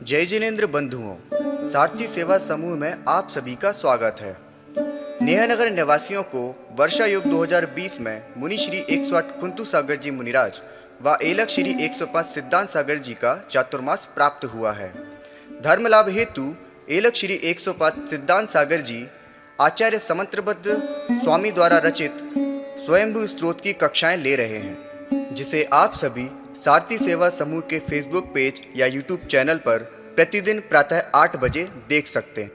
जय जिनेन्द्र बंधुओं, सारथी सेवा समूह में आप सभी का स्वागत है। नेहनगर निवासियों को वर्षा युग 2020 में मुनि श्री 108 कुंतु सागर जी मुनिराज व एलक श्री 105 सिद्धांत सागर जी का चातुर्मास प्राप्त हुआ है। धर्म लाभ हेतु एलक श्री 105 सिद्धांत सागर जी आचार्य समंत्रबद्ध स्वामी द्वारा रचित स्वयंभू स्त्रोत की कक्षाएं ले रहे हैं, जिसे आप सभी सारथी सेवा समूह के फेसबुक पेज या यूट्यूब चैनल पर प्रतिदिन प्रातः 8 बजे देख सकते हैं।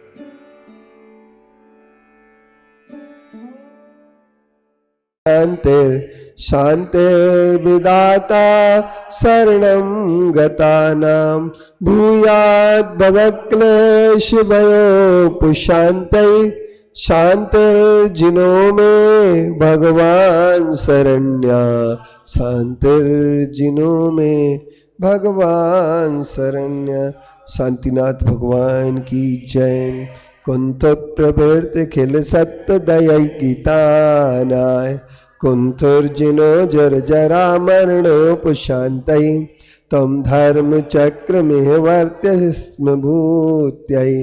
शान्तिर्विदाता शरणं गतानां भूयात् भवक्लेशभयोपशान्तये शान्तिर्जिनो मे भगवान शरण्या शान्तिर्जिनो मे भगवान शरण्या। शांतिनाथ भगवान की जय। कुंत प्रवृत्ति खिल सत्य दयितानाय कुंथुर्जिनो जर जरा मरणोपशान्तये तम धर्म चक्र में वर्त्य स्म भूत्यै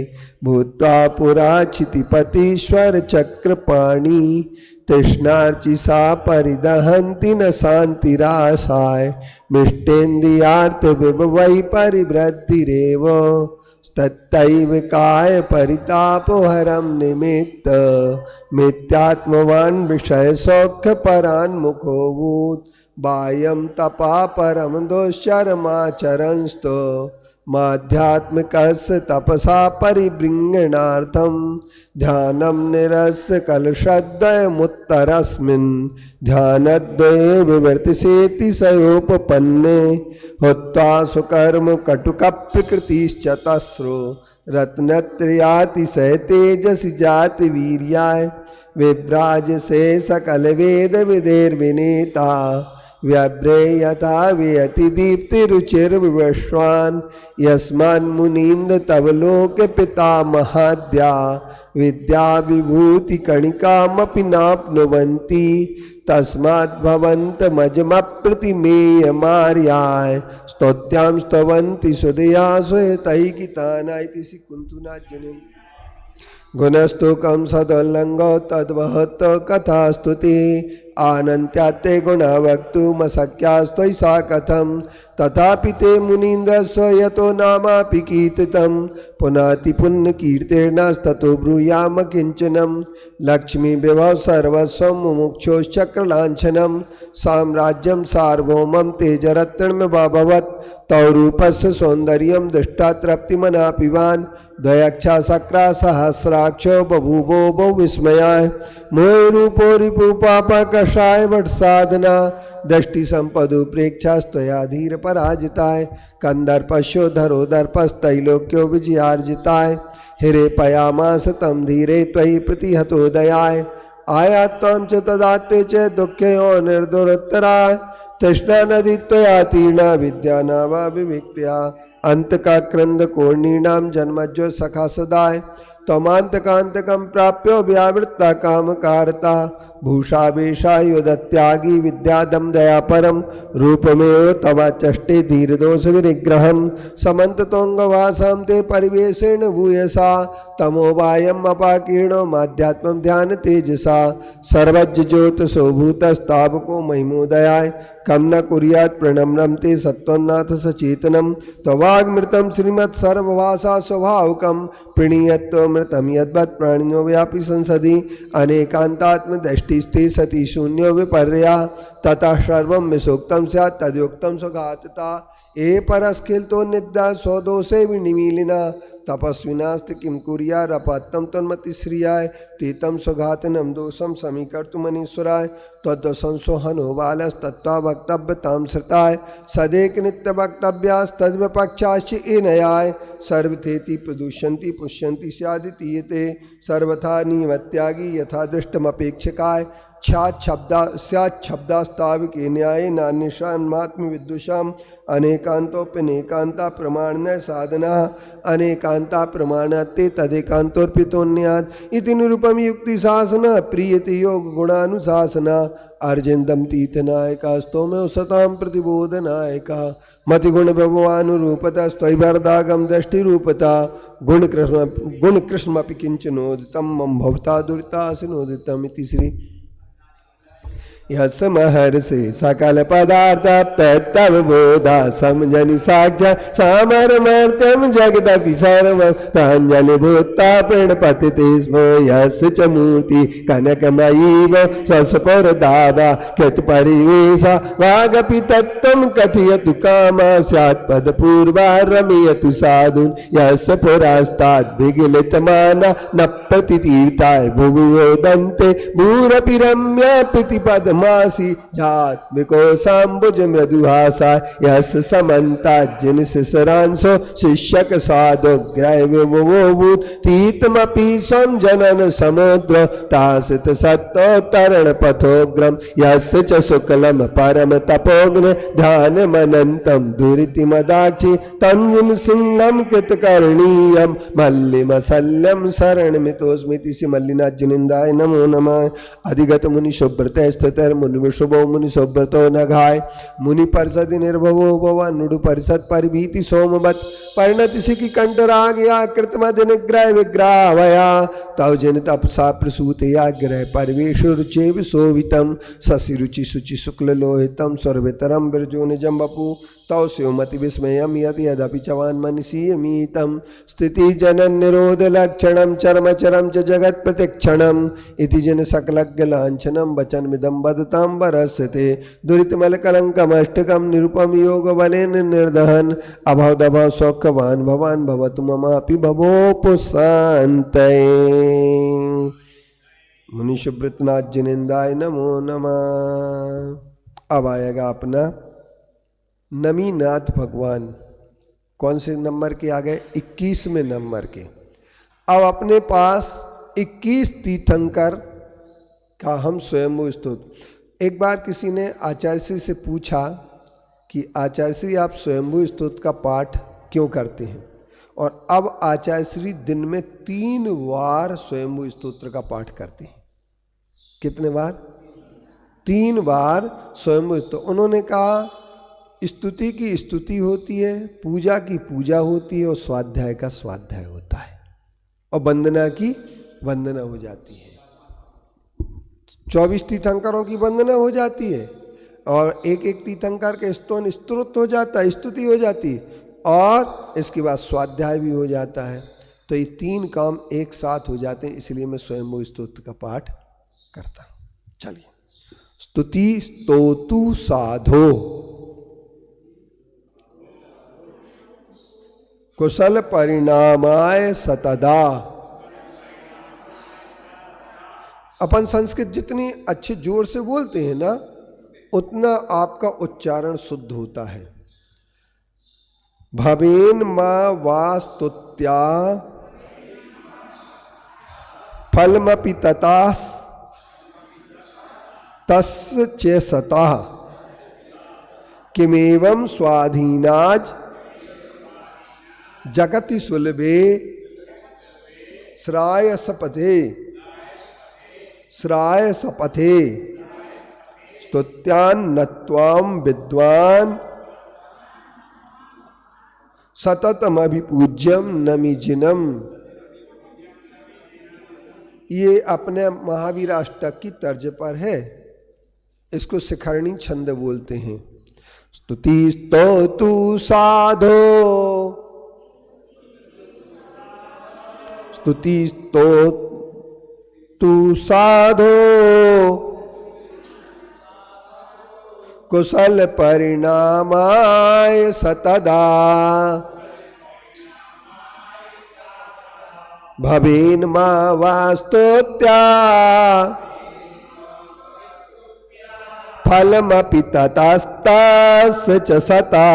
भूत्वा पुरा क्षितिपतीश्वर चक्रपाणी तृष्णार्चि सा परिदहन्ति न शान्तिराशाय मिष्टेन्द्रियार्थ विभवै परिवृद्धिरेव तत्तैव काय परितापहरं निमित्त मिथ्यात्मवान् विषय सौख्य परान्मुखोऽभूत् बाह्यं तपा परम दुश्चरमाचरंस्तो माध्यात्मिकस्य तपसा परिबृंगणार्थं ध्यानं निरस्य कलश्रद्धयमुत्तरस्मिन् ध्यानद्वये विवर्तिसेति सयोपपन्ने हुत्वा सुकर्म कटुक प्रकृतिश्च तस्रो रत्नत्रयाति स तेजसि जाति वीर्याय विभ्राज से सकल वेद विदेर्विनेता व्यभ्रेयता व्यति दीप्ति रुचिर्विश्वान् यस्मान् मुनीन्द्र तव लोक पितामहाद्या विद्या विभूति कणिकामपि नाप्नुवन्ति तस्मात् भवन्तमजमप्रतिमेयमार्याय स्तोत्यां स्तवन्ति सुदया स्वयतैकिताना इति श्री कुंतुनाथ जनिन् गुणस्तुकं सदोल्लङ्घो तद्वहत कथास्तुति आनन्त्यात्ते गुणा वक्तुमशक्यास्त्वयि सा कथं तथापि ते मुनीन्द्रस्य यतो नामापि कीर्तितं पुनाति पुण्यकीर्तेर्नास्ततो ब्रूयाम किञ्चनं लक्ष्मी विभव सर्वस्वं मुमुक्षोश्चक्रलाञ्छनं साम्राज्यं सार्वभौमं तेजरत्नमभवत् तौ रूपस्य सौन्दर्यं दृष्ट्वा तृप्तिमनापिवान् द्वयक्षा सक्रा सहस्राक्षो बभूवो बहु विस्मयाय मोहरूपो रिपुपापा कषाय वट साधना दृष्टि संपदु प्रेक्षास्तया धीर पराजिताय कंदर्पशो धरो दर्पस्तैलोक्यो विजयार्जिताय हिरे पयामास तम धीरे त्वयि प्रतिहतोदयाय आया त्वं च तदात्ते च दुःखयो निर्दुरोत्तराय तृष्णा नदी त्वया तीर्णा विद्या नावा विविक्त्या अंत का क्रंद कोर्णीणाम जन्मज्यो सखा सदाय त्वमांतकांतकं प्राप्यो व्यावृत्ता कामकारता भूषावेशायुधत्यागी विद्यादम दया परम रूपमेव तवाचष्टे धीरदोष विनिग्रहं समन्ततोंगवासां ते परिवेशेण भूयसा तमोवायम अपाकीर्णो माध्यात्मं ध्यान तेजसा सर्वज्ञ ज्योतिषो भूतस्तावको महिमोदयाय कम न कुर्यात् प्रणम्रं ते सत्त्वनाथ सचेतनं त्ववाग्मृतं श्रीमत्सर्वभाषा स्वभावकं प्रणीयत्वमृतं यद्वत् प्राणिनो व्यापि संसदि अनेकान्तात्मदृष्टिस्ते सति शून्यो विपर्या ततः सर्वं विसुक्तं स्यात् तद्युक्तं स्वघातता ए परस्खिलतो निद्रा स्वदोषे विनिमीलिना तपस्विनास्ति किं कुर्यारपत्तं तन्मतिश्रियाय तीतं स्वघातनं दोषं समीकर्तुमनीश्वराय तद्दोषंसोहनो बालस्तत्त्वा वक्तव्यतां श्रुताय सदेक नित्य वक्तव्यास्तद्विपक्षाश्च एनयाय सर्वथेति प्रदुष्यन्ति पुष्यन्ति स्यादितीयते सर्वथा निवत्यागी यथा दृष्टमपेक्षकाय स्याच्छब्दास्ताविके न्याये नान्यषान्मात्मविद्युषाम् अनेकान्तोप्यनेकान्ता प्रमाणन साधना अनेकान्ता प्रमाणात्ते तदेकान्तोर्पितोऽन्यात् इति निरूपम युक्तिशासन प्रीयते योग गुणानुशासना अर्जन्दं तीर्थनायका स्तोमेव सतां प्रतिबोधनायका मति गुण विभवानुरूपता स्वयं दृष्टि रूपता गुण कृष्णमपि किंचनोदितम मम भवता दुरिता सिनोदितम इति श्री यस महर्षि सकल पदार्थ तत्व बोधा समझनि साक्ष्य सामरमर्त्यम जगदपि सर्व प्राञ्जलि भूता प्रणपतिते स्म यस च मूर्ति कनकमयीव स्वस्फुर दावा कृत परिवेश वागपि तत्त्वं कथयतु कामा स्यात् पदपूर्वा रमयतु साधुन् यस पुरस्ताद् विगलितमाना न प्रतितीर्थाय भुवि वदन्ते भूरपि रम्या प्रतिपद मासी जात्मिको सांबुज मृदुहासा यस समन्ता जिन शिशरांसो शिष्यक साधु ग्रहवोभूत तीतमपि स्वं जनन समुद्र तासित सत्तो तरण पथोग्रम यस च शुक्लम परम तपोग्न ध्यान मनंतम दुरिति मदाक्षि तंजिम सिंहम कृतकर्णीयम मल्लिमसल्यम शरण मितोस्मिति श्री मल्लिनाथ जिनेन्द्राय नमो नमः। अधिगत मुनि शुभ्रत स्थित मुनि विशुभो मुनि सुब्रतो न घाय मुनि परिषद निर्भवो भव नुडु परिषद परिभीति सोमवत परिणति सिखि कंठरागया कृतमद निग्रह विग्रावया तव जन तपसा प्रसूतया ग्रह परिवेश रुचे विशोभितम शशि रुचि शुचि शुक्ल लोहितम सर्वतरम बिरजो निजम बपु तव स्योमति विस्मयम यदि यदपि चवान मनसीयमीतम स्थिति जनन निरोध लक्षणम चरम चरम च जगत प्रतिक्षणम इति जन सकलज्ञ लांछनम वचन मिदम वदताम बरसते दुरितमल कलंकम अष्टकम निरुपम योग बलेन निर्दहन अभव दभव सौख्यवान भवान भवतु ममापि भवोपशान्तये। मुनि सुब्रतनाथ जिनेन्द्राय नमो नमः। अब आएगा अपना नमीनाथ भगवान। कौन से नंबर के आ गए? 21वें नंबर के। अब अपने पास 21 तीर्थंकर का हम स्वयंभू स्तोत्र। एक बार किसी ने आचार्य श्री से पूछा कि आचार्य श्री आप स्वयंभू स्तोत्र का पाठ क्यों करते हैं? और अब आचार्य श्री दिन में 3 बार स्वयंभू स्तोत्र का पाठ करते हैं। कितने बार? 3 बार स्वयंभू स्तोत्र। उन्होंने कहा स्तुति की स्तुति होती है, पूजा की पूजा होती है और स्वाध्याय का स्वाध्याय होता है और वंदना की वंदना हो जाती है। 24 तीर्थंकरों की वंदना हो जाती है और एक एक तीर्थंकर के स्तोत्र स्तोत्र हो जाता है, स्तुति हो जाती है और इसके बाद स्वाध्याय भी हो जाता है। तो ये 3 काम एक साथ हो जाते हैं, इसलिए मैं स्वयं स्तोत्र का पाठ करता हूँ। चलिए, स्तुति स्तोतु साधो कुशल परिणामाय सतदा। अपन संस्कृत जितनी अच्छे जोर से बोलते हैं ना, उतना आपका उच्चारण शुद्ध होता है। भवेन मां वास्तुत्या फलमपि तथा तस्य चेसतः किमेवं स्वाधीनाज जगति सुलभे श्रायसपथे श्रायसपथे स्तुत्यान्नत्वां विद्वान् सततमभिपूज्यम नमीजिनम। ये अपने महावीर अष्टक की तर्ज पर है। इसको शिखरणी छंद बोलते हैं। स्तुति स्तोतु साधो स्तुति स्तोतु साधो कुशल परिणामाय सतदा भवेन मा वास्तुत्या फलमपि ततस्तस्य च सता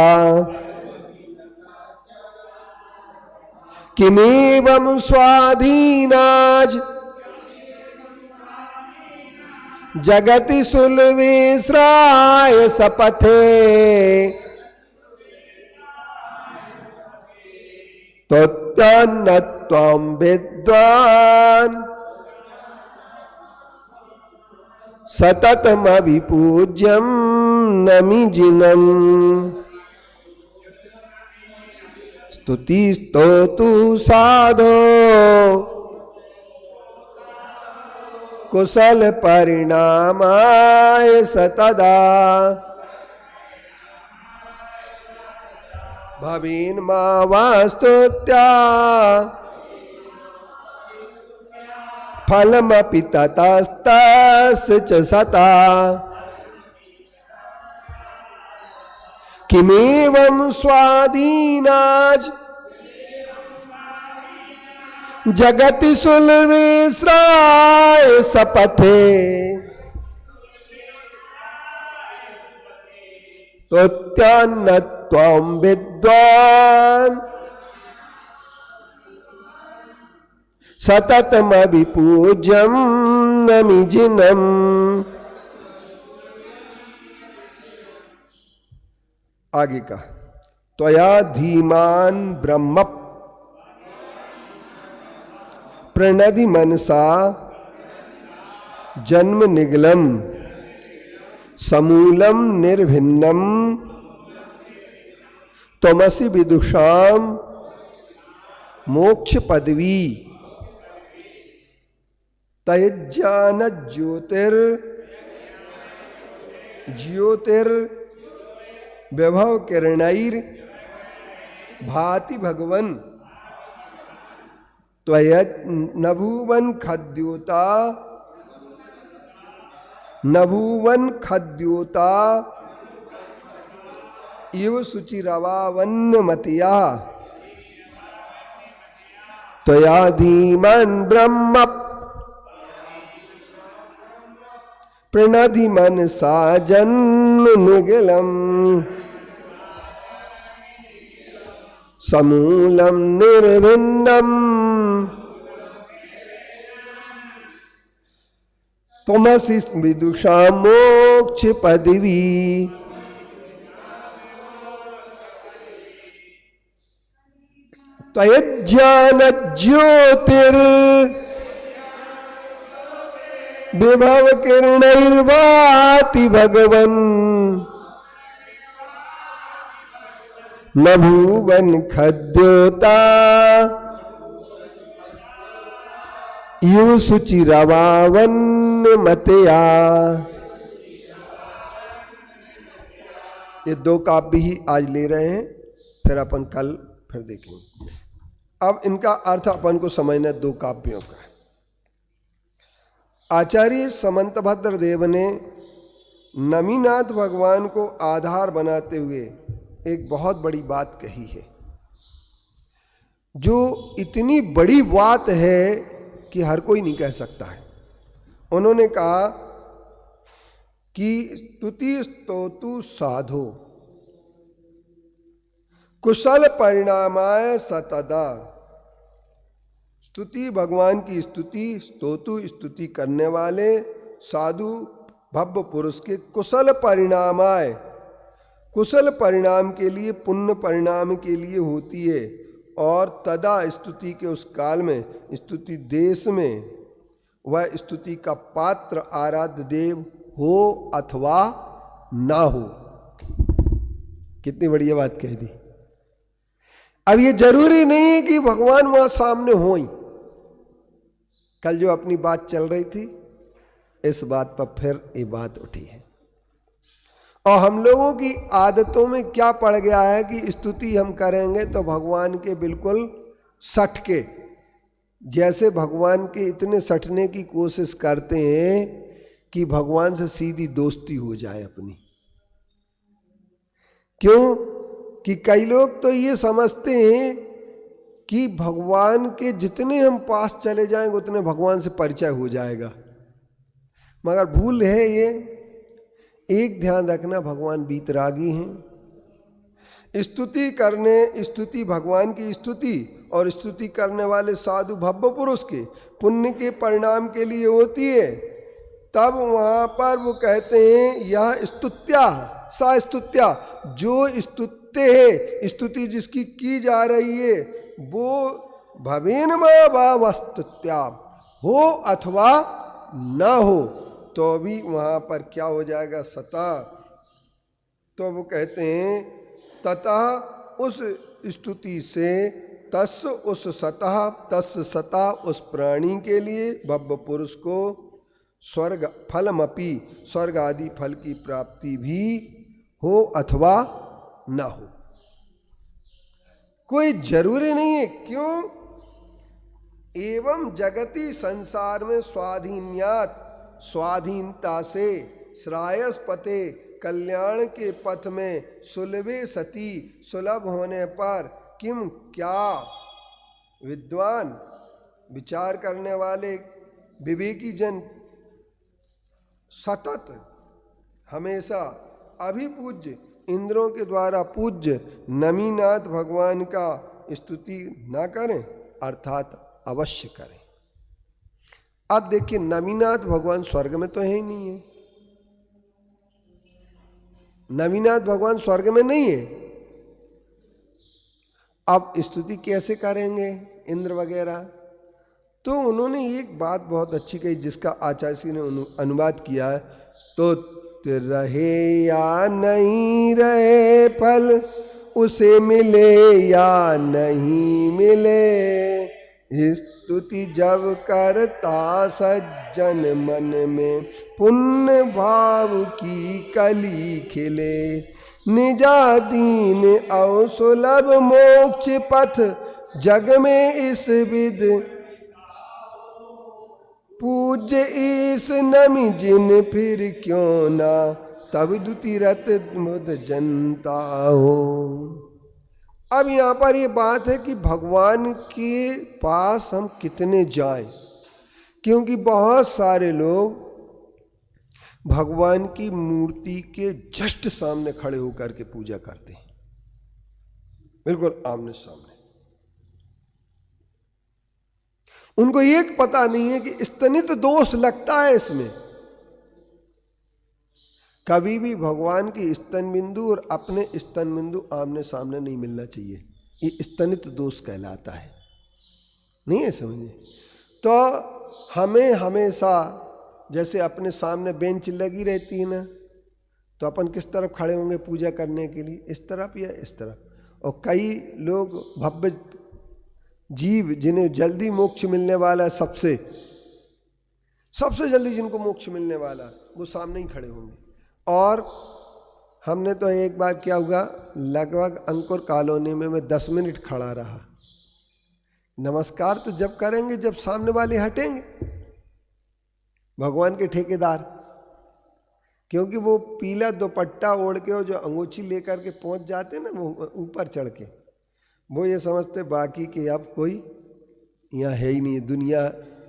किमेवं स्वाधीनाज जगति सुलभे श्राय सपथे तोत्तन्नत्वं विद्वान् सततमभिपूज्यं नमीजिनम्। स्तुति स्तोतु साधो कुशल परिणामाय सतदा भवीन मावास्तुत्या फलमपि ततस्तस्य च सता किमेवं स्वादीनाज जगति सुलभेश्राय सपथे तोत्यान्न त्वं विद्वान् सततमभिपूज्यं नमिजिनम्। आगे का त्वया धीमान ब्रह्म प्रणधि मनसा जन्म निगलम समूलम निर्भिन्नम तमसि विदुषाम मोक्ष पदवी तयज्ञान ज्योतिर वैभव किरणैर भाति भगवन त्वया नभुवन खद्योता इव शुचिरवावन्न मतिया त्वया धीमन ब्रह्म प्रणधि मनसा जन्म निगलम समूलम निर्भिन्नम तमसि विदुषा मोक्ष पदवी त्वयज्ञान ज्योतिर विभव किरणैर्भाति भगवन नभुवन खद्योता यु शुचिरवावन्न मतया। ये दो काव्य ही आज ले रहे हैं, फिर अपन कल फिर देखेंगे। अब इनका अर्थ अपन को समझना दो काव्यों का। आचार्य समंतभद्र देव ने नमीनाथ भगवान को आधार बनाते हुए एक बहुत बड़ी बात कही है, जो इतनी बड़ी बात है कि हर कोई नहीं कह सकता है। उन्होंने कहा कि स्तुति स्तोतु साधो कुशल परिणामाय सतदा। स्तुति भगवान की स्तुति, स्तोतु स्तुति करने वाले साधु भव्य पुरुष के कुशल परिणामाय, कुशल परिणाम के लिए, पुण्य परिणाम के लिए होती है। और तदा स्तुति के उस काल में, स्तुति देश में वह स्तुति का पात्र आराध्य देव हो अथवा ना हो। कितनी बढ़िया बात कह दी। अब ये जरूरी नहीं है कि भगवान वहां सामने हो ही। कल जो अपनी बात चल रही थी, इस बात पर फिर ये बात उठी है। और हम लोगों की आदतों में क्या पड़ गया है कि स्तुति हम करेंगे तो भगवान के बिल्कुल सट के, जैसे भगवान के इतने सटने की कोशिश करते हैं कि भगवान से सीधी दोस्ती हो जाए अपनी। क्यों कि कई लोग तो ये समझते हैं कि भगवान के जितने हम पास चले जाएंगे उतने भगवान से परिचय हो जाएगा, मगर भूल है ये। एक ध्यान रखना, भगवान बीतरागी हैं। स्तुति करने, स्तुति भगवान की स्तुति और स्तुति करने वाले साधु भव्य पुरुष के पुण्य के परिणाम के लिए होती है। तब वहाँ पर वो कहते हैं यह स्तुत्या सा स्तुत्या, जो स्तुत्य है, स्तुति जिसकी की जा रही है वो भवेन वस्तुत्या हो अथवा न हो तो भी वहाँ पर क्या हो जाएगा, सता। तो वो कहते हैं ततः उस स्तुति से तस् उस सतः तस् सता उस प्राणी के लिए भव्य पुरुष को स्वर्ग फलमपि स्वर्ग आदि फल की प्राप्ति भी हो अथवा न हो, कोई जरूरी नहीं है। क्यों? एवं जगती संसार में स्वाधीन्यात स्वाधीनता से श्रायस पते कल्याण के पथ में सुलभे सती सुलभ होने पर किम क्या विद्वान विचार करने वाले विवेकी जन सतत हमेशा अभिपूज्य इंद्रों के द्वारा पूज्य नमीनाथ भगवान का स्तुति न करें, अर्थात अवश्य करें। अब देखिए, नमीनाथ भगवान स्वर्ग में तो है ही नहीं है, नमीनाथ भगवान स्वर्ग में नहीं है। अब स्तुति कैसे करेंगे इंद्र वगैरह? तो उन्होंने एक बात बहुत अच्छी कही जिसका आचार्य जी ने अनुवाद किया है, तो रहे या नहीं रहे फल उसे मिले या नहीं मिले, स्तुति जब करता सज्जन मन में पुण्य भाव की कली खिले, निजादीन अव सुलभ मोक्ष पथ जग में इस विद पूज्य ईस नमी जिन फिर क्यों ना तब दुति रत मुद जनता हो। अब यहाँ पर ये बात है कि भगवान के पास हम कितने जाएं, क्योंकि बहुत सारे लोग भगवान की मूर्ति के जस्ट सामने खड़े होकर के पूजा करते हैं, बिल्कुल आमने सामने। उनको एक पता नहीं है कि स्तनित दोष लगता है इसमें। कभी भी भगवान की स्तन बिंदु और अपने स्तन बिंदु आमने सामने नहीं मिलना चाहिए, ये स्तनित दोष कहलाता है, नहीं है समझे? तो हमें हमेशा जैसे अपने सामने बेंच लगी रहती है ना, तो अपन किस तरफ खड़े होंगे पूजा करने के लिए? इस तरफ या इस तरफ। और कई लोग भव्य जीव जिन्हें जल्दी मोक्ष मिलने वाला है, सबसे जल्दी जिनको मोक्ष मिलने वाला, वो सामने ही खड़े होंगे। और हमने तो एक बार क्या हुआ, लगभग अंकुर कॉलोनी में मैं 10 मिनट खड़ा रहा। नमस्कार तो जब करेंगे जब सामने वाले हटेंगे, भगवान के ठेकेदार, क्योंकि वो पीला दुपट्टा ओढ़ के जो अंगूठी लेकर के पहुंच जाते ना, वो ऊपर चढ़ के, वो ये समझते बाकी कि अब कोई यहाँ है ही नहीं, दुनिया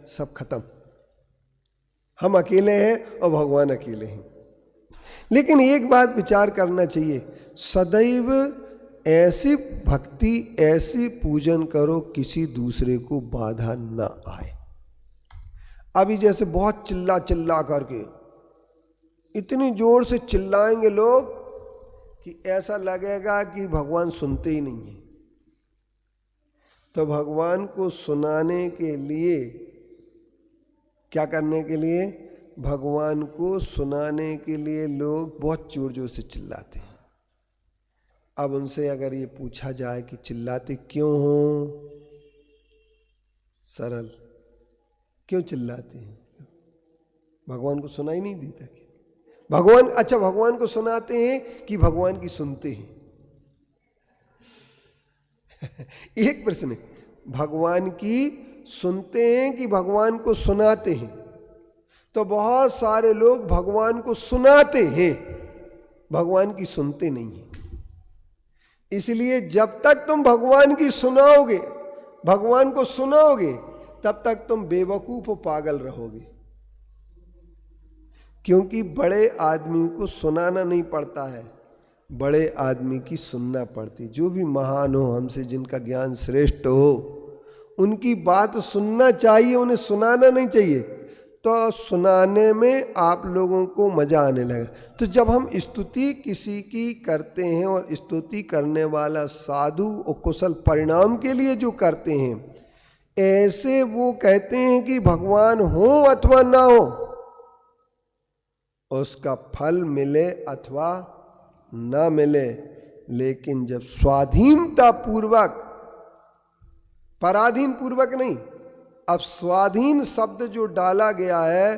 सब खत्म, हम अकेले हैं और भगवान अकेले हैं। लेकिन एक बात विचार करना चाहिए, सदैव ऐसी भक्ति ऐसी पूजन करो किसी दूसरे को बाधा ना आए। अभी जैसे बहुत चिल्ला चिल्ला करके इतनी जोर से चिल्लाएंगे लोग कि ऐसा लगेगा कि भगवान सुनते ही नहीं है। तो भगवान को सुनाने के लिए क्या करने के लिए? भगवान को सुनाने के लिए लोग बहुत जोर जोर से चिल्लाते हैं। अब उनसे अगर ये पूछा जाए कि चिल्लाते क्यों हो, सरल, क्यों चिल्लाते हैं? भगवान को सुनाई नहीं देता क्या? भगवान, अच्छा भगवान को सुनाते हैं कि भगवान की सुनते हैं? एक प्रश्न है, भगवान की सुनते हैं कि भगवान को सुनाते हैं? तो बहुत सारे लोग भगवान को सुनाते हैं, भगवान की सुनते नहीं हैं। इसलिए जब तक तुम भगवान की सुनाओगे, भगवान को सुनाओगे, तब तक तुम बेवकूफ और पागल रहोगे। क्योंकि बड़े आदमी को सुनाना नहीं पड़ता है, बड़े आदमी की सुनना पड़ती। जो भी महान हो हमसे, जिनका ज्ञान श्रेष्ठ हो, उनकी बात सुनना चाहिए, उन्हें सुनाना नहीं चाहिए। तो सुनाने में आप लोगों को मजा आने लगा। तो जब हम स्तुति किसी की करते हैं और स्तुति करने वाला साधु और कुशल परिणाम के लिए जो करते हैं, ऐसे वो कहते हैं कि भगवान हो अथवा ना हो, उसका फल मिले अथवा ना मिले, लेकिन जब स्वाधीनता पूर्वक, पराधीन पूर्वक नहीं, अब स्वाधीन शब्द जो डाला गया है,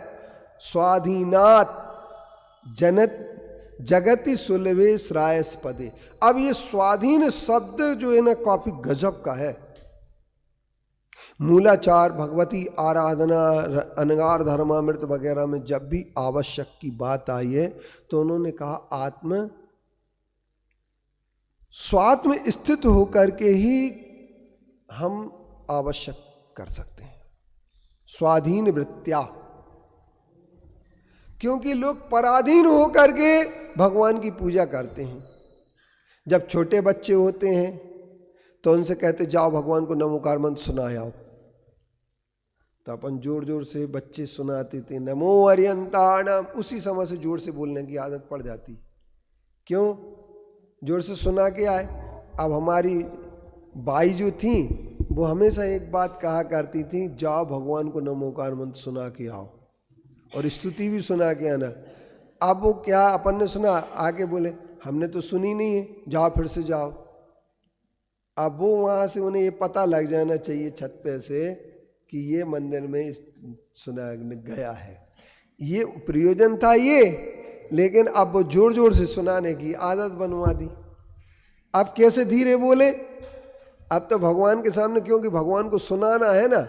स्वाधीनात् जनत जगति सुलभे श्रायस पदे। अब ये स्वाधीन शब्द जो है ना काफी गजब का है। मूलाचार, भगवती आराधना, अनगार धर्मामृत वगैरह में जब भी आवश्यक की बात आई है तो उन्होंने कहा स्वात्म स्थित होकर के ही हम आवश्यक कर सकते हैं, स्वाधीन वृत्त्या। क्योंकि लोग पराधीन होकर के भगवान की पूजा करते हैं। जब छोटे बच्चे होते हैं तो उनसे कहते जाओ भगवान को नमोकार मंत्र सुनाए आओ, तो अपन जोर जोर से बच्चे सुनाते थे नमो अरियंताणम, उसी समय से जोर से बोलने की आदत पड़ जाती। क्यों? जोर से सुना के आए। अब हमारी बाई जो थी वो हमेशा एक बात कहा करती थी, जाओ भगवान को नमोकार मंत्र सुना के आओ और स्तुति भी सुना के आना। अब वो क्या, अपन ने सुना, आगे बोले हमने तो सुनी नहीं है, जाओ फिर से जाओ। अब वो वहाँ से उन्हें ये पता लग जाना चाहिए छत पे से कि ये मंदिर में सुना गया है, ये प्रयोजन था ये। लेकिन अब वो जोर जोर से सुनाने की आदत बनवा दी। अब कैसे धीरे बोले? अब तो भगवान के सामने, क्योंकि भगवान को सुनाना है ना,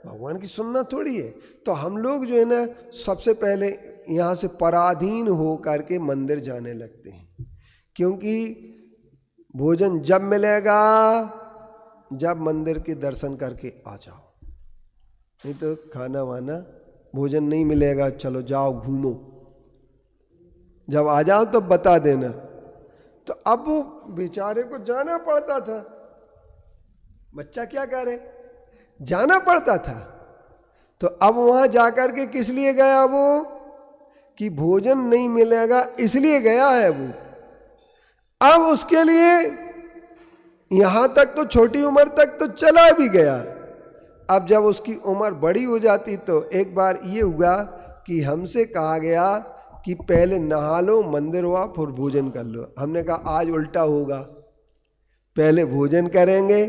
भगवान की सुनना थोड़ी है। तो हम लोग जो है ना सबसे पहले यहाँ से पराधीन हो करके मंदिर जाने लगते हैं, क्योंकि भोजन जब मिलेगा जब मंदिर के दर्शन करके आ जाओ, नहीं तो खाना वाना भोजन नहीं मिलेगा, चलो जाओ घूमो, जब आ जाओ तब बता देना। तो अब वो बेचारे को जाना पड़ता था, बच्चा क्या करे, जाना पड़ता था। तो अब वहां जाकर के किस लिए गया वो, कि भोजन नहीं मिलेगा इसलिए गया है वो। अब उसके लिए यहां तक तो छोटी उम्र तक तो चला भी गया। अब जब उसकी उम्र बड़ी हो जाती तो एक बार ये हुआ कि हमसे कहा गया कि पहले नहा लो, मंदिर हुआ, फिर भोजन कर लो। हमने कहा आज उल्टा होगा, पहले भोजन करेंगे,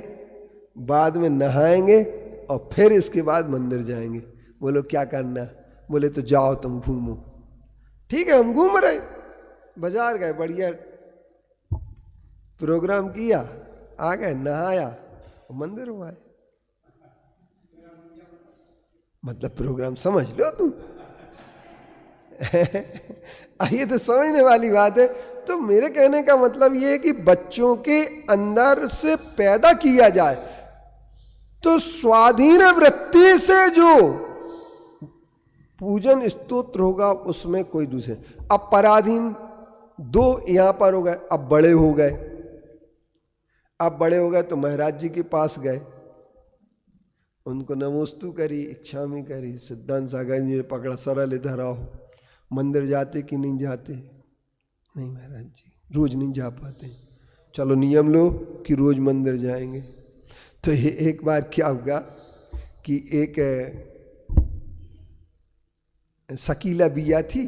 बाद में नहाएंगे और फिर इसके बाद मंदिर जाएंगे। बोलो क्या करना? बोले तो जाओ तुम घूमो। ठीक है, हम घूम रहे, बाजार गए, बढ़िया प्रोग्राम किया, आ गए, नहाया, मंदिर हुआ है। मतलब प्रोग्राम समझ लो तुम। ये तो समझने वाली बात है। तो मेरे कहने का मतलब ये है कि बच्चों के अंदर से पैदा किया जाए तो स्वाधीन वृत्ति से जो पूजन स्तोत्र होगा उसमें कोई दूसरे। अब पराधीन दो यहां पर हो गए, अब बड़े हो गए। अब बड़े हो गए तो महाराज जी के पास गए, उनको नमोस्तु करी, इच्छामी करी, सिद्धांत सागर जी ने पकड़ा, सरल इधर आओ, मंदिर जाते कि नहीं जाते? नहीं महाराज जी, रोज नहीं जा पाते। चलो नियम लो कि रोज मंदिर जाएंगे। तो ये एक बार क्या हुआ कि एक शकीला बिया थी,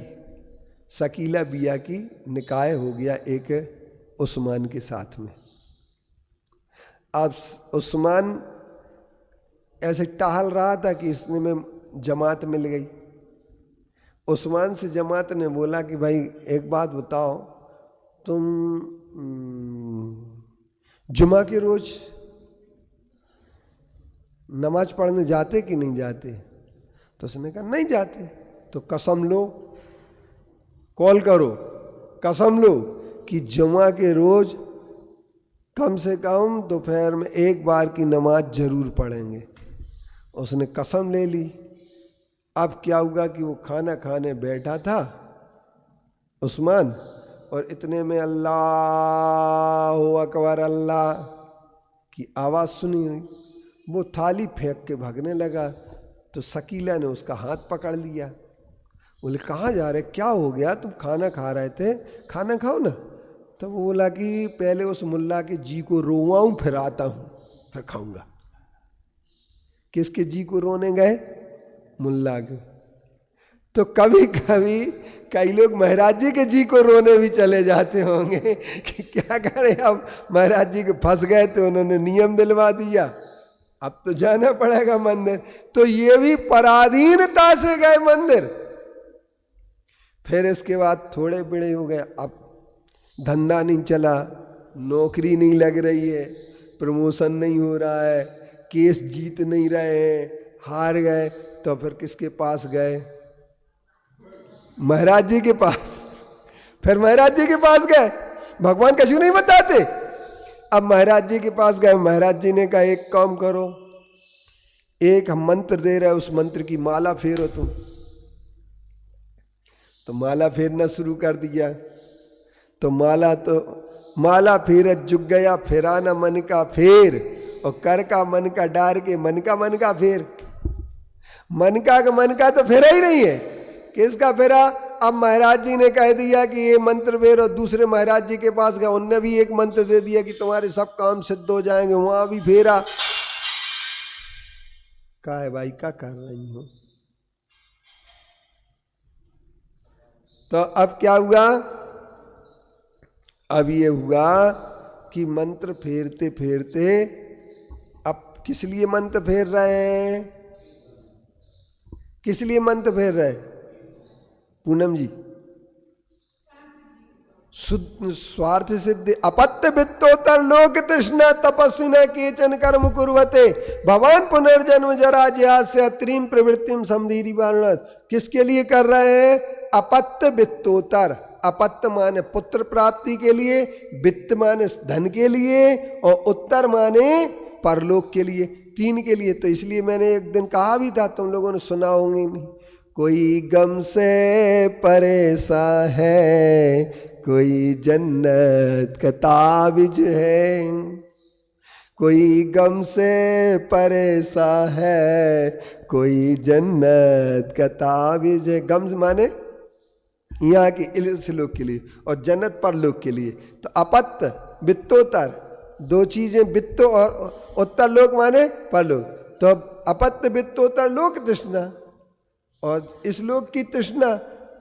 शकीला बिया की निकाय हो गया एक उस्मान के साथ में। अब उस्मान ऐसे टहल रहा था कि इसने में जमात मिल गई। उस्मान से जमात ने बोला कि भाई एक बात बताओ, तुम जुमा के रोज नमाज पढ़ने जाते कि नहीं जाते? तो उसने कहा नहीं जाते। तो कसम लो, कॉल करो, कसम लो कि जुमा के रोज कम से कम दोपहर में एक बार की नमाज जरूर पढ़ेंगे। उसने कसम ले ली। अब क्या हुआ कि वो खाना खाने बैठा था उस्मान, और इतने में अल्लाहु अकबर, अल्लाह की आवाज़ सुनी। वो थाली फेंक के भागने लगा तो शकीला ने उसका हाथ पकड़ लिया। बोले कहाँ जा रहे, क्या हो गया? तुम खाना खा रहे थे, खाना खाओ ना। तो वो बोला कि पहले उस मुल्ला के जी को रोवाऊं, फिर आता हूँ, फिर खाऊंगा। किसके जी को रोने गए? मुल्ला के। तो कभी कभी कई लोग महाराज जी के जी को रोने भी चले जाते होंगे कि क्या करें, अब महाराज जी के फंस गए तो उन्होंने नियम दिलवा दिया, अब तो जाना पड़ेगा मंदिर। तो ये भी पराधीनता से गए मंदिर। फिर इसके बाद थोड़े बड़े हो गए, अब धंधा नहीं चला, नौकरी नहीं लग रही है, प्रमोशन नहीं हो रहा है, केस जीत नहीं रहे हैं, हार गए, तो फिर किसके पास गए? महाराज जी के पास। फिर महाराज जी के पास गए, भगवान कछु नहीं बताते। अब महाराज जी के पास गए, महाराज जी ने कहा एक काम करो, एक हम मंत्र दे रहे हैं, उस मंत्र की माला फेरो तुम। तो माला फेरना शुरू कर दिया। तो माला फेर जुग गया, फेराना मन का फेर, और कर का मन का डार के मन का फेर। मन का तो फेरा ही नहीं है, किसका फेरा? अब महाराज जी ने कह दिया कि ये मंत्र फेर, और दूसरे महाराज जी के पास गए, उनने भी एक मंत्र दे दिया कि तुम्हारे सब काम सिद्ध हो जाएंगे, वहां भी फेरा। क्या है भाई, क्या कर रही हो? तो अब क्या हुआ? अब ये हुआ कि मंत्र फेरते फेरते, अब किस लिए मंत्र फेर रहे हैं? किस लिए मंत्र फेर रहे हैं पूनम जी? स्वार्थ सिद्धि। अपत्य वित्तोत्तर लोक तृष्णा तपस्विना केचन कर्म कुर्वते भवान पुनर्जन्म जरा ज्यास्य त्रीम प्रवृत्तिम समधीरी वारणत। किसके लिए कर रहे हैं? अपत्य वित्तोत्तर। अपत्य माने पुत्र प्राप्ति के लिए, वित्त माने धन के लिए, और उत्तर माने परलोक के लिए, तीन के लिए। तो इसलिए मैंने एक दिन कहा भी था, तुम लोगों ने सुना होंगे नहीं, कोई गम से परेशान है, कोई जन्नत का ताबिज है। कोई गम से परेशान है, कोई जन्नत का ताबिज है। गम माने यहाँ के इस लोक के लिए, और जन्नत पर लोक के लिए। तो अपत्य वित्तोत्तर, दो चीजें, वित्त और उत्तर लोक माने परलोक। तो अपत्य वित्तोत्तर लोक तृष्णा, और इस लोक की तृष्णा,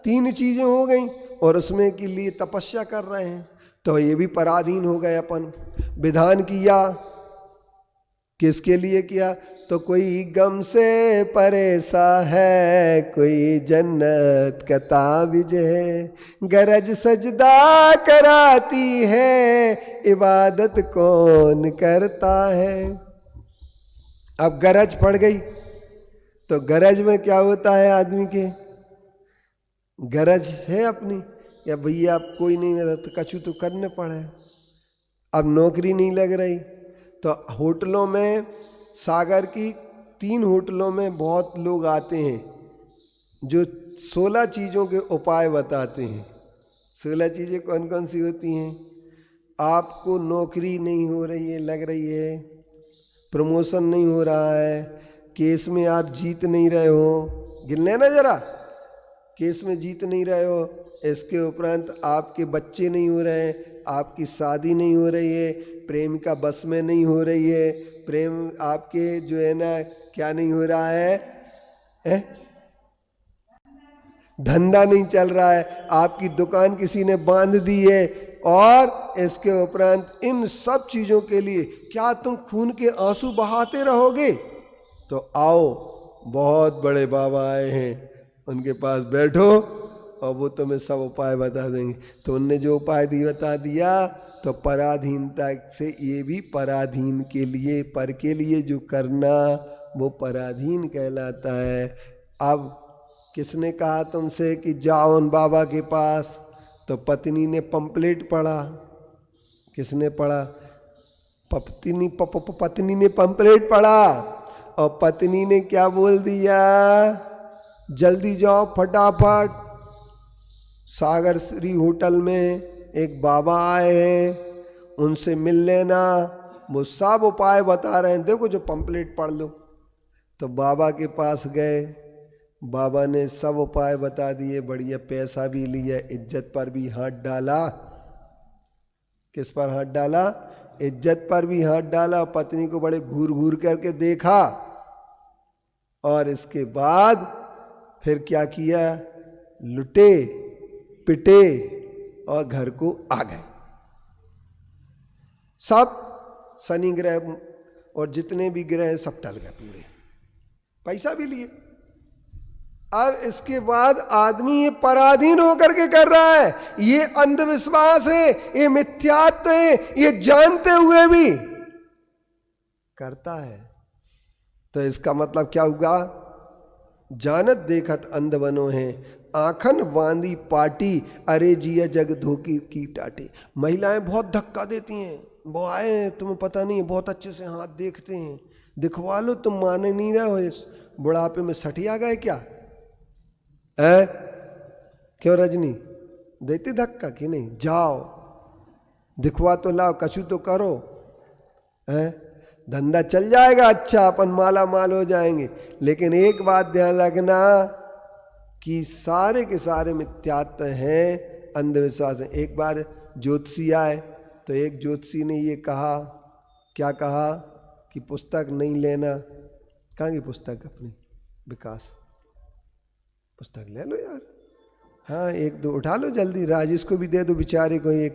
तीन चीजें हो गई, और उसमें के लिए तपस्या कर रहे हैं। तो ये भी पराधीन हो गए। अपन विधान किया, किसके लिए किया? तो कोई गम से परेशान है, कोई जन्नत का ताबिज है। गरज सजदा कराती है, इबादत कौन करता है? अब गरज पड़ गई, तो गरज में क्या होता है आदमी के? गरज है अपनी, या भैया अब कोई नहीं मिला तो कछु तो करने पड़े। अब नौकरी नहीं लग रही, तो होटलों में, सागर की 3 होटलों में बहुत लोग आते हैं जो 16 चीज़ों के उपाय बताते हैं। 16 चीज़ें कौन कौन सी होती हैं? आपको नौकरी नहीं हो रही है, लग रही है, प्रमोशन नहीं हो रहा है, केस में आप जीत नहीं रहे हो, गिन लेना जरा, केस में जीत नहीं रहे हो, इसके उपरांत आपके बच्चे नहीं हो रहे, आपकी शादी नहीं हो रही है, प्रेमिका बस में नहीं हो रही है, प्रेम आपके जो है ना क्या नहीं हो रहा है? धंधा नहीं चल रहा है, आपकी दुकान किसी ने बांध दी है, और इसके उपरांत इन सब चीज़ों के लिए क्या तुम खून के आंसू बहाते रहोगे? तो आओ, बहुत बड़े बाबा आए हैं, उनके पास बैठो और वो तुम्हें सब उपाय बता देंगे। तो उनने जो उपाय बता दिया, तो पराधीनता से, ये भी पराधीन के लिए, पर के लिए जो करना, वो पराधीन कहलाता है। अब किसने कहा तुमसे कि जाओ उन बाबा के पास? तो पत्नी ने पंपलेट पढ़ा। किसने पढ़ा? पत्नी ने पंपलेट पढ़ा, और पत्नी ने क्या बोल दिया? जल्दी जाओ फटाफट, सागर श्री होटल में एक बाबा आए हैं, उनसे मिल लेना, वो सब उपाय बता रहे हैं, देखो जो पंपलेट पढ़ लो। तो बाबा के पास गए, बाबा ने सब उपाय बता दिए, बढ़िया पैसा भी लिया, इज्जत पर भी हाथ डाला। किस पर हाथ डाला? इज्जत पर भी हाथ डाला। पत्नी को बड़े घूर घूर करके देखा, और इसके बाद फिर क्या किया, लुटे पिटे और घर को आ गए। सब शनि ग्रह और जितने भी ग्रह हैं सब टल गए पूरे, पैसा भी लिए। अब इसके बाद आदमी ये पराधीन होकर के कर रहा है, ये अंधविश्वास है, ये मिथ्यात्व है, ये जानते हुए भी करता है। तो इसका मतलब क्या हुआ, जानत देखत अंध बनो है, आंखन बांधी पाटी, अरे जिया जग धोखी की टाटी। महिलाएं बहुत धक्का देती हैं, वो आए तुम्हें पता नहीं, बहुत अच्छे से हाथ देखते हैं, दिखवा लो, तुम माने नहीं रहे हो, इस बुढ़ापे में सठिया गए क्या है? क्यों रजनी देती धक्का कि नहीं, जाओ दिखवा तो लाओ, कछु तो करो, है धंधा चल जाएगा, अच्छा अपन माला माल हो जाएंगे। लेकिन एक बात ध्यान रखना कि सारे के सारे मिथ्यात्व हैं, अंधविश्वास है। एक बार ज्योतिषी आए तो एक ज्योतिषी ने ये कहा, क्या कहा कि पुस्तक नहीं लेना। कहाँ की पुस्तक अपनी विकास, पुस्तक ले लो यार, हाँ एक दो उठा लो जल्दी, राजेश को भी दे दो बेचारे को एक,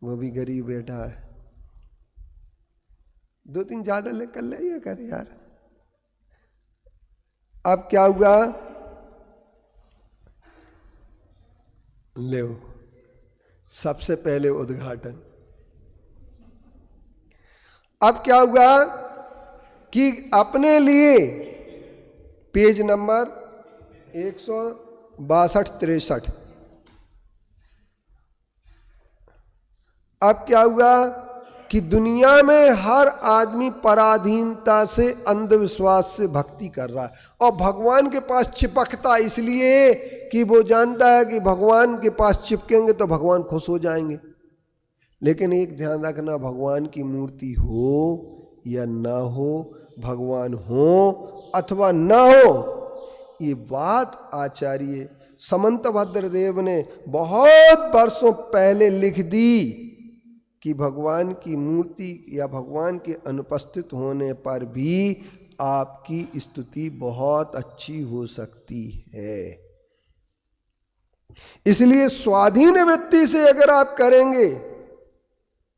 वो भी गरीब बैठा है, दो तीन ज्यादा लेकर ले ये कर यार। अब क्या हुआ, ले सबसे पहले उद्घाटन। अब क्या हुआ कि अपने लिए पेज नंबर 162-63। अब क्या हुआ कि दुनिया में हर आदमी पराधीनता से, अंधविश्वास से भक्ति कर रहा है और भगवान के पास चिपकता इसलिए कि वो जानता है कि भगवान के पास चिपकेंगे तो भगवान खुश हो जाएंगे। लेकिन एक ध्यान रखना, भगवान की मूर्ति हो या ना हो, भगवान हो अथवा ना हो, ये बात आचार्य समंतभद्र देव ने बहुत वर्षों पहले लिख दी कि भगवान की मूर्ति या भगवान के अनुपस्थित होने पर भी आपकी स्तुति बहुत अच्छी हो सकती है। इसलिए स्वाधीन वृत्ति से अगर आप करेंगे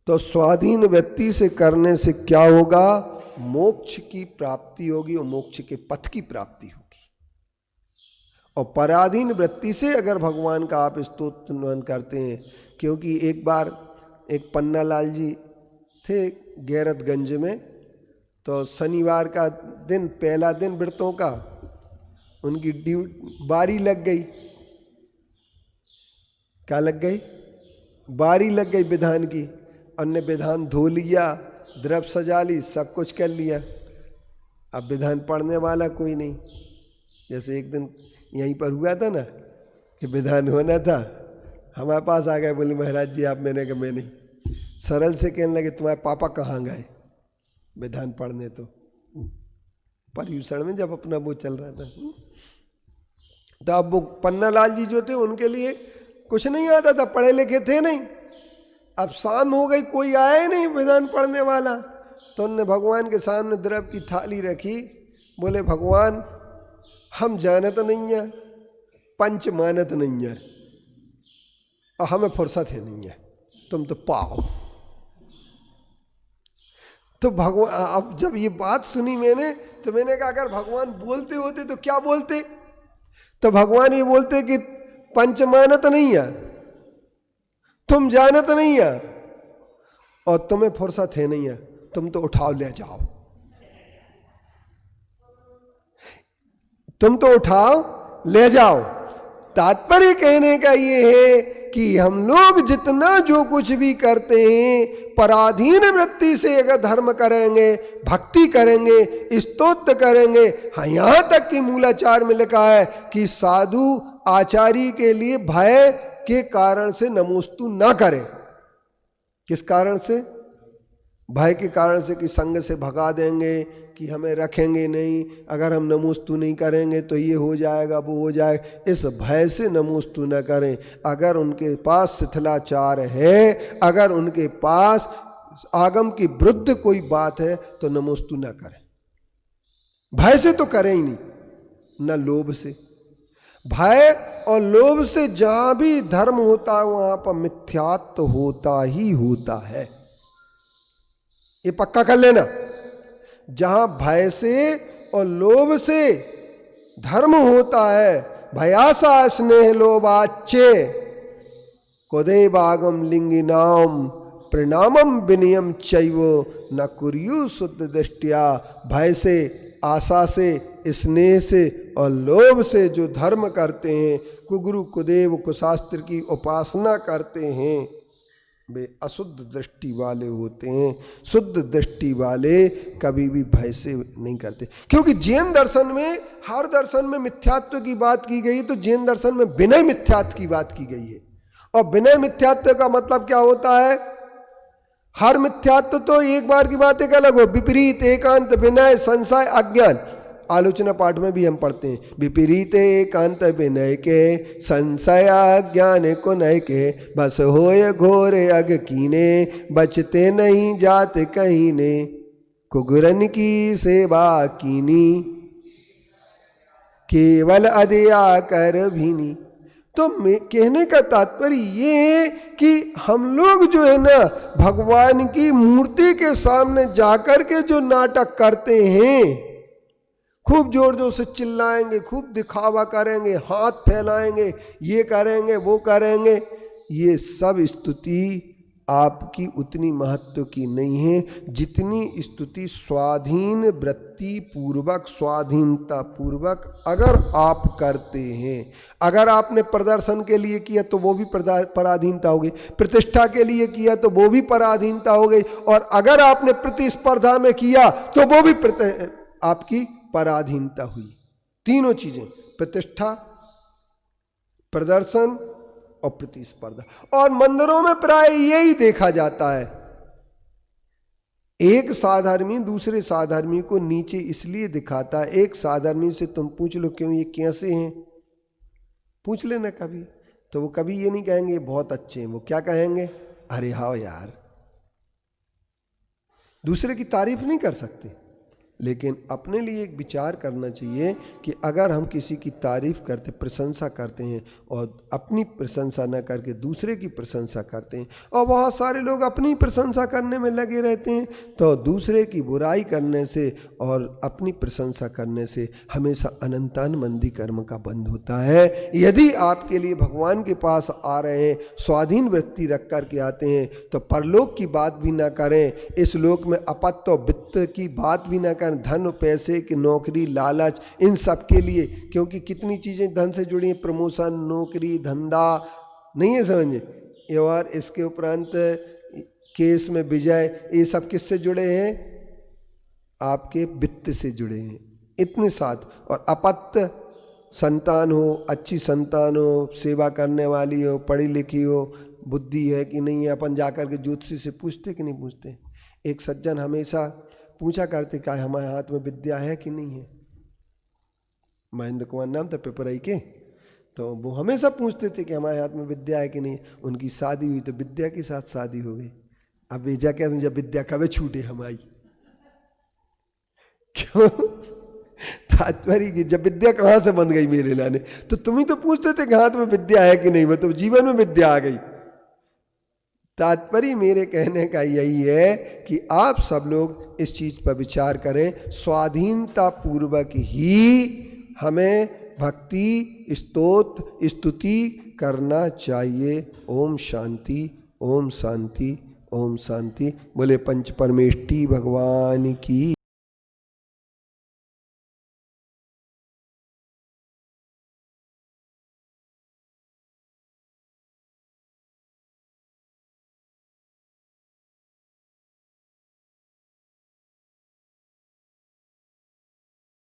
तो स्वाधीन वृत्ति से करने से क्या होगा, मोक्ष की प्राप्ति होगी और मोक्ष के पथ की प्राप्ति होगी। और पराधीन वृत्ति से अगर भगवान का आप स्तोत्र करते हैं, क्योंकि एक बार एक पन्नालाल जी थे गैरतगंज में, तो शनिवार का दिन, पहला दिन व्रतों का, उनकी बारी लग गई। क्या लग गई, बारी लग गई विधान की। उनने विधान धो लिया, द्रव्य सजा ली, सब कुछ कर लिया। अब विधान पढ़ने वाला कोई नहीं। जैसे एक दिन यहीं पर हुआ था ना कि विधान होना था, हमारे पास आ गए, बोले महाराज जी आप। मैंने कहा मैं नहीं। सरल से कहने लगे तुम्हारे पापा कहाँ गए विधान पढ़ने, तो पर्यूषण में जब अपना वो चल रहा था। तो अब वो पन्नालाल जी जो थे उनके लिए कुछ नहीं आता था, पढ़े लिखे थे नहीं। अब शाम हो गई, कोई आया ही नहीं विधान पढ़ने वाला। तो उन्होंने भगवान के सामने द्रव्य की थाली रखी, बोले भगवान हम जानत नहीं है, पंच मानत नहीं है और हमें फुर्सत है नहीं है, तुम तो पाओ। तो भगवान, अब जब ये बात सुनी मैंने, तो मैंने कहा अगर भगवान बोलते होते तो क्या बोलते। तो भगवान ये बोलते कि पंच मानत नहीं है, तुम जानत नहीं है और तुम्हें फुर्सत है नहीं है, तुम तो उठाओ ले जाओ, तुम तो उठाओ ले जाओ। तात्पर्य कहने का ये है कि हम लोग जितना जो कुछ भी करते हैं, पराधीन वृत्ति से अगर धर्म करेंगे, भक्ति करेंगे, स्तोत्र करेंगे। हाँ, यहां तक कि मूलाचार में लिखा है कि साधु आचार्य के लिए भय के कारण से नमोस्तु ना करें। किस कारण से? भय के कारण से कि संग से भगा देंगे, कि हमें रखेंगे नहीं, अगर हम नमोस्तु नहीं करेंगे तो ये हो जाएगा वो हो जाएगा। इस भय से नमोस्तु न करें। अगर उनके पास शिथिलाचार है, अगर उनके पास आगम की विरुद्ध कोई बात है तो नमोस्तु न करें। भय से तो करें ही नहीं, न लोभ से, भय और लोभ से जहां भी धर्म होता है वहां पर मिथ्यात्व होता ही होता है, ये पक्का कर लेना। जहां भय से और लोभ से धर्म होता है, भयासा स्नेह लोभाच्चे कोदैवागम लिंगिनाम प्रणामम विनयम चैव न कुर्यु शुद्ध दृष्टिया। भय से, आशा से, स्नेह से और लोभ से जो धर्म करते हैं, कुगुरु कुदेव कुशास्त्र की उपासना करते हैं, वे अशुद्ध दृष्टि वाले होते हैं। शुद्ध दृष्टि वाले कभी भी भय से नहीं करते, क्योंकि जैन दर्शन में, हर दर्शन में मिथ्यात्व की बात की गई, तो जैन दर्शन में विनय मिथ्यात्व की बात की गई है। और विनय मिथ्यात्व का मतलब क्या होता है? हर मिथ्यात्व तो एक बार की बात एक अलग हो, विपरीत, एकांत, विनय, संशय, अज्ञान। आलोचना पाठ में भी हम पढ़ते हैं, विपरीत एकांत विनय के संशय अज्ञान को नय के बस होय घोर अग कीने बचते नहीं जात कहीं ने कुगुरन की सेवा कीनी केवल अदया कर भीनी। तो मैं कहने का तात्पर्य ये है कि हम लोग जो है ना, भगवान की मूर्ति के सामने जाकर के जो नाटक करते हैं, खूब जोर जोर से चिल्लाएंगे, खूब दिखावा करेंगे, हाथ फैलाएंगे, ये करेंगे, वो करेंगे, ये सब स्तुति आपकी उतनी महत्व की नहीं है जितनी स्तुति स्वाधीन वृत्ति पूर्वक, स्वाधीनता पूर्वक अगर आप करते हैं। अगर आपने प्रदर्शन के लिए किया तो वो भी पराधीनता हो गई, प्रतिष्ठा के लिए किया तो वो भी पराधीनता हो गई, और अगर आपने प्रतिस्पर्धा में किया तो वो भी आपकी पराधीनता हुई। तीनों चीजें, प्रतिष्ठा, प्रदर्शन और प्रतिस्पर्धा। और मंदिरों में प्राय यही देखा जाता है, एक साधर्मी दूसरे साधर्मी को नीचे इसलिए दिखाता है। एक साधर्मी से तुम पूछ लो क्यों ये कैसे हैं, पूछ लेना कभी, तो वो कभी ये नहीं कहेंगे बहुत अच्छे हैं, वो क्या कहेंगे, अरे हाँ यार। दूसरे की तारीफ नहीं कर सकते, लेकिन अपने लिए एक विचार करना चाहिए कि अगर हम किसी की तारीफ करते, प्रशंसा करते हैं और अपनी प्रशंसा न करके दूसरे की प्रशंसा करते हैं, और बहुत सारे लोग अपनी प्रशंसा करने में लगे रहते हैं, तो दूसरे की बुराई करने से और अपनी प्रशंसा करने से हमेशा अनंतानमंदी कर्म का बंध होता है। यदि आपके लिए भगवान के पास आ रहे हैं, स्वाधीन वृत्ति रख कर के आते हैं, तो परलोक की बात भी ना करें, इस लोक में अपत्य और वित्त की बात भी ना करें, धन, पैसे की, नौकरी, लालच, इन सब के लिए, क्योंकि कितनी चीजें धन से जुड़ी हैं, प्रमोशन, नौकरी, धंधा, नहीं है समझे, और इसके उपरांत केस में विजय, ये सब किससे जुड़े हैं, आपके वित्त से जुड़े हैं, इतने साथ। और अपत्य, संतान हो, अच्छी संतान हो, सेवा करने वाली हो, पढ़ी लिखी हो, बुद्धि है कि नहीं है, अपन जाकर के ज्योतिषी से पूछते कि नहीं पूछते। एक सज्जन हमेशा पूछा करते क्या हमारे हाथ में विद्या है कि नहीं है, महेंद्र कुमार नाम था पिपराई के, तो वो हमेशा पूछते थे कि हमारे हाथ में विद्या है कि नहीं। उनकी शादी हुई तो विद्या के साथ शादी हो गई। अब भेजा कहते हैं जब विद्या कभी छूटे हमारी, क्यों, तात्पर्य की जब विद्या कहाँ से बन गई मेरे लाने, तो तुम ही तो पूछते थे कि हाथ में विद्या है कि नहीं, वो तो जीवन में विद्या आ गई। तात्पर्य मेरे कहने का यही है कि आप सब लोग इस चीज पर विचार करें, स्वाधीनता पूर्वक ही हमें भक्ति, स्तोत्र, स्तुति करना चाहिए। ओम शांति, ओम शांति, ओम शांति। बोले पंच परमेष्टि भगवान की।